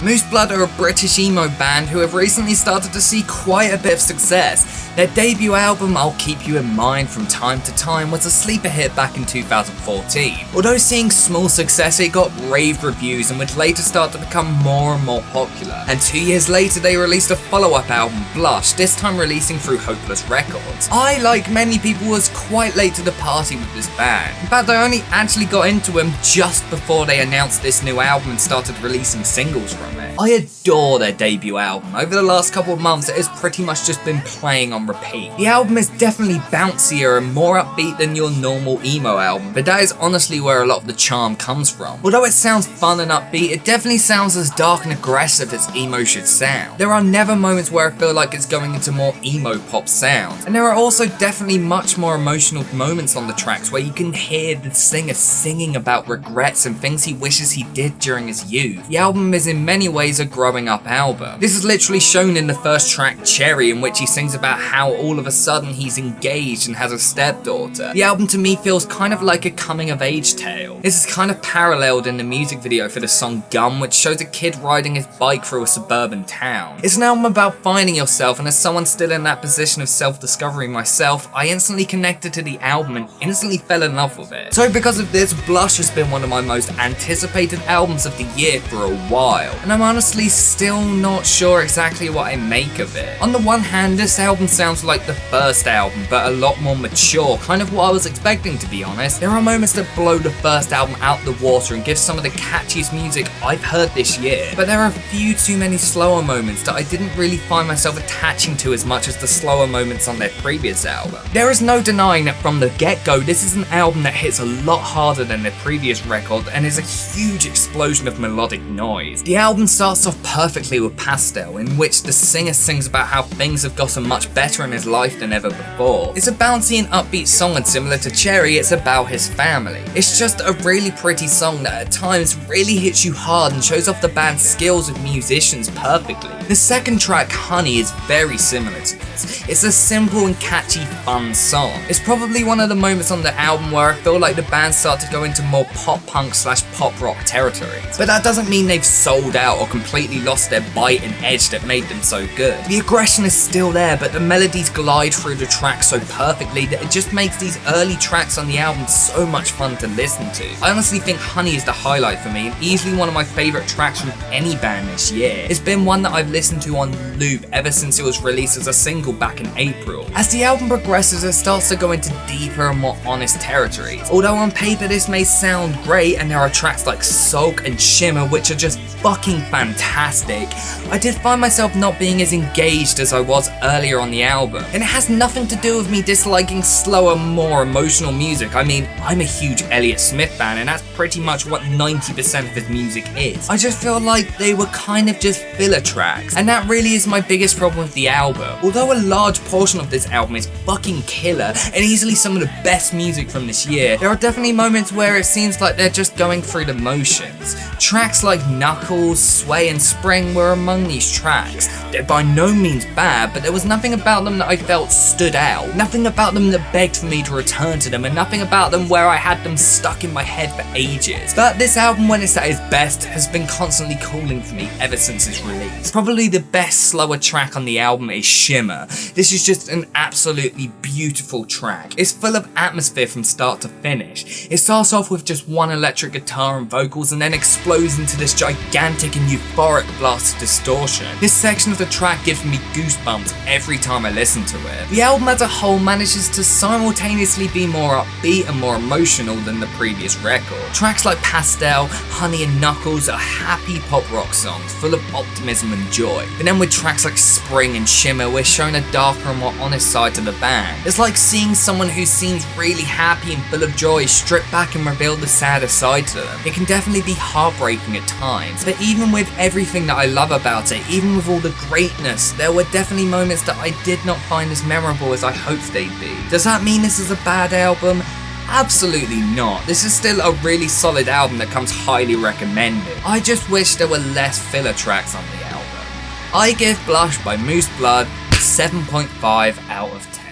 Moose Blood are a British emo band who have recently started to see quite a bit of success. Their debut album, I'll Keep You in Mind From Time to Time, was a sleeper hit back in 2014. Although seeing small success, it got rave reviews and would later start to become more and more popular. And 2 years later, they released a follow-up album, Blush, this time releasing through Hopeless Records. I, like many people, was quite late to the party with this band. In fact, I only actually got into them just before they announced this new album and started releasing singles from it. I adore their debut album. Over the last couple of months, it has pretty much just been playing on repeat. The album is definitely bouncier and more upbeat than your normal emo album, but that is honestly where a lot of the charm comes from. Although it sounds fun and upbeat, it definitely sounds as dark and aggressive as emo should sound. There are never moments where I feel like it's going into more emo pop sounds, and there are also definitely much more emotional moments on the tracks where you can hear the singer singing about regrets and things he wishes he did during his youth. The album is in many ways a growing up album. This is literally shown in the first track, Cherry, in which he sings about how all of a sudden he's engaged and has a stepdaughter. The album to me feels kind of like a coming of age tale. This is kind of paralleled in the music video for the song Gum, which shows a kid riding his bike through a suburban town. It's an album about finding yourself, and as someone still in that position of self-discovery myself, I instantly connected to the album and instantly fell in love with it. So because of this, Blush has been one of my most anticipated albums of the year for a while, and I'm honestly still not sure exactly what I make of it. On the one hand, this album sounds like the first album, but a lot more mature, kind of what I was expecting, to be honest. There are moments that blow the first album out the water and give some of the catchiest music I've heard this year, but there are a few too many slower moments that I didn't really find myself attaching to as much as the slower moments on their previous album. There is no denying that from the get-go, this is an album that hits a lot harder than their previous record and is a huge explosion of melodic noise. The album starts off perfectly with Pastel, in which the singer sings about how things have gotten much better in his life than ever before. It's a bouncy and upbeat song, and similar to Cherry, it's about his family. It's just a really pretty song that at times really hits you hard and shows off the band's skills as musicians perfectly. The second track, Honey, is very similar to this. It's a simple and catchy fun song. It's probably one of the moments on the album where I feel like the band start to go into more pop punk / pop rock territories. But that doesn't mean they've sold out or completely lost their bite and edge that made them so good. The aggression is still there, but the melodies glide through the tracks so perfectly that it just makes these early tracks on the album so much fun to listen to. I honestly think Honey is the highlight for me and easily one of my favourite tracks from any band this year. It's been one that I've listened to on loop ever since it was released as a single back in April. As the album progresses, it starts to go into deeper and more honest territories. Although on paper this may sound great and there are tracks like Sulk and Shimmer which are just fucking fantastic, I did find myself not being as engaged as I was earlier on the album. And it has nothing to do with me disliking slower, more emotional music. I mean, I'm a huge Elliott Smith fan and that's pretty much what 90% of his music is. I just feel like they were kind of just filler tracks, and that really is my biggest problem with the album. Although a large portion of this album is fucking killer and easily some of the best music from this year, there are definitely moments where it seems like they're just going through the motions. Tracks like Knuckles, Sway and Spring were among these tracks. They're by no means bad, but there was nothing about them that I felt stood out. Nothing about them that begged for me to return to them, and nothing about them where I had them stuck in my head for ages. But this album, when it's at its best, has been constantly calling for me ever since its release. Probably the best slower track on the album is Shimmer. This is just an absolutely beautiful track. It's full of atmosphere from start to finish. It starts off with just one electric guitar and vocals and then explodes into this gigantic and euphoric blast of distortion. This section of the track gives me goosebumps every time I listen to it. The album as a whole manages to simultaneously be more upbeat and more emotional than the previous record. Tracks like Pastel, Honey and Knuckles are happy pop rock songs full of optimism and joy. But then with tracks like Spring and Shimmer, we're shown a darker and more honest side to the band. It's like seeing someone who seems really happy and full of joy strip back and reveal the sadder side to them. It can definitely be heartbreaking at times, but even with everything that I love about it, even with all the greatness, there were definitely moments that I did not find as memorable as I hoped they'd be. Does that mean this is a bad album? Absolutely not. This is still a really solid album that comes highly recommended. I just wish there were less filler tracks on the album. I give Blush by Moose Blood 7.5 out of 10.